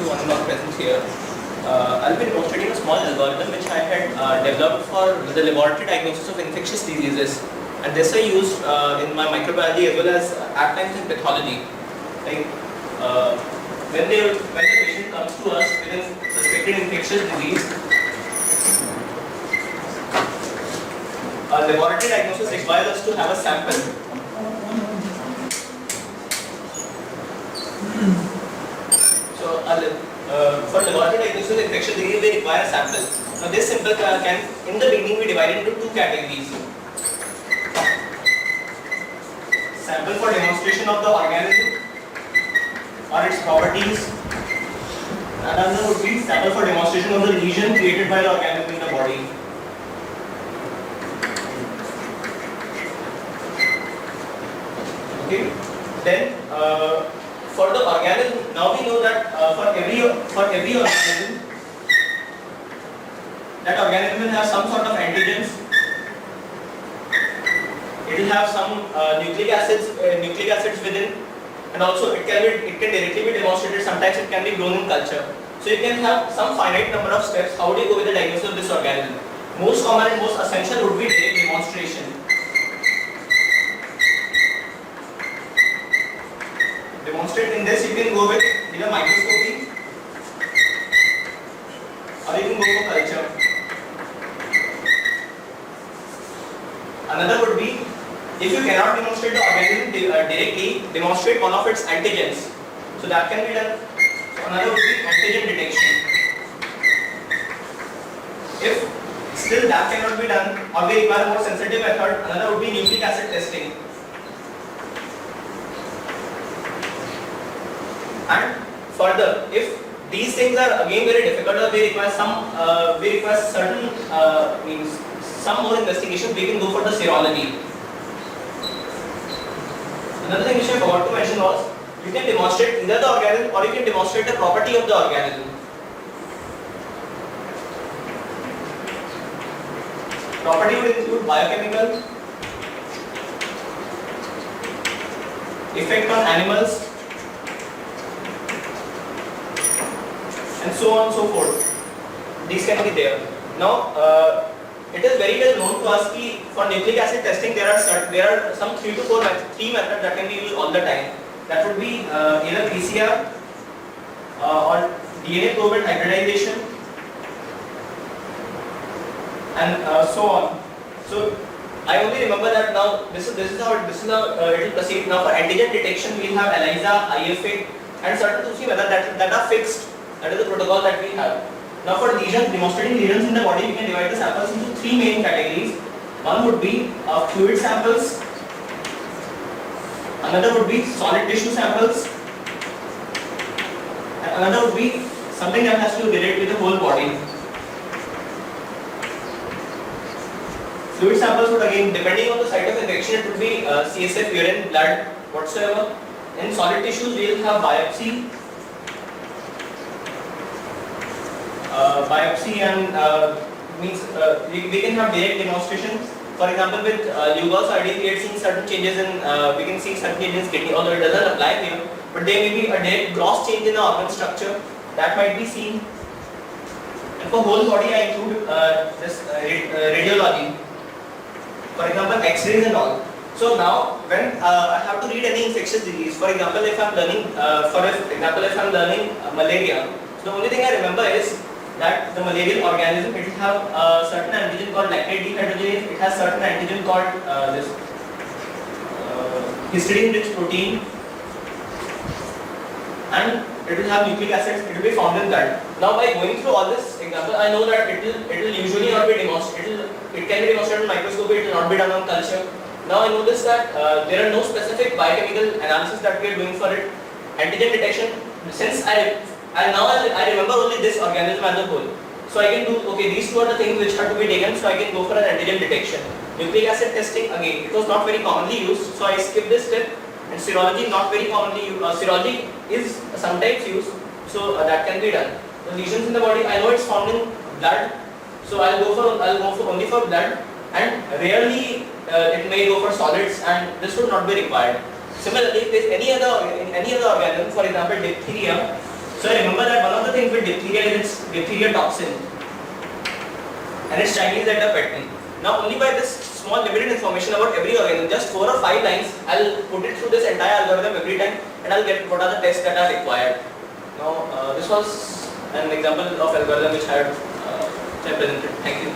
one of our presence here. I'll be demonstrating a small algorithm which I had developed for the laboratory diagnosis of infectious diseases, and this I used in my microbiology as well as at times in pathology. Like when the patient comes to us with a suspected infectious disease, a laboratory diagnosis requires us to have a sample. So, for laboratory diagnosis of infectious disease, we require a sample. Now, this sample can, in the beginning, be divided into two categories. Sample for demonstration of the organism or its properties. Another would be sample for demonstration of the lesion created by the organism in the body. Okay. Then, for the organism, now we know that for every organism, that organism will have some sort of antigens. It will have some nucleic acids within, and also it can directly be demonstrated. Sometimes it can be grown in culture. So you can have some finite number of steps. How do you go with the diagnosis of this organism? Most common and most essential would be direct demonstration. Demonstrate in this, you can go with either microscopy or you can go for culture. Another would be, if you cannot demonstrate the organism directly, demonstrate one of its antigens. So that can be done. So another would be antigen detection. If still that cannot be done, or we require a more sensitive method, another would be nucleic acid testing. And further, if these things are again very difficult or we require certain some more investigation, we can go for the serology. Another thing which I forgot to mention was, you can demonstrate either the organism or you can demonstrate the property of the organism. Property would include biochemical, effect on animals, and so on and so forth. These can be there. Now, it is very well known to us that for nucleic acid testing there are some 3 methods that can be used all the time. That would be either PCR or DNA probe hybridization, and so on. So I only remember that now. This is how it will proceed. Now for antigen detection, we will have ELISA, IFA, and certain 2-3 methods that are fixed. That is the protocol that we have. Now for lesions, demonstrating lesions in the body, we can divide the samples into 3 main categories. One would be fluid samples, another would be solid tissue samples, and another would be something that has to relate with the whole body. Fluid samples would again, depending on the site of infection, it would be CSF, urine, blood, whatsoever. In solid tissues, we will have biopsy. And means we can have direct demonstration. For example, with Lugol's ID, we had seen certain changes in we can see certain changes in kidney, although it doesn't apply here. But there may be a direct gross change in the organ structure that might be seen. And for whole body, I include this radiology. For example, X-rays and all. So now, when I have to read any infectious disease, for example, if I'm learning, malaria, so the only thing I remember is that the malarial organism, it will have a certain antigen called lactate dehydrogenase, it has certain antigen called histidine-rich protein, and it will have nucleic acids, it will be found in blood. Now by going through all this example, I know that it will usually not be demonstrated, it can be demonstrated in microscopy, it will not be done on culture. Now I notice that there are no specific biochemical analysis that we are doing for it. Antigen detection, since I remember only this organism as a whole. So I can do, okay, these two are the things which have to be taken, so I can go for an antigen detection. Nucleic acid testing, again, it was not very commonly used, so I skipped this step. And serology, not very commonly used. Serology is sometimes used, so that can be done. The lesions in the body, I know it's found in blood, so I'll go for only for blood, and rarely it may go for solids, and this would not be required. Similarly, if there is any other organism, for example diphtheria, so I remember that one of begins with diphtheria and its diphtheria toxin and its Chinese letter pattern. Now only by this small limited information about every organism, just 4 or 5 lines, I'll put it through this entire algorithm every time and I'll get what are the tests that are required. Now this was an example of algorithm which I presented. Thank you.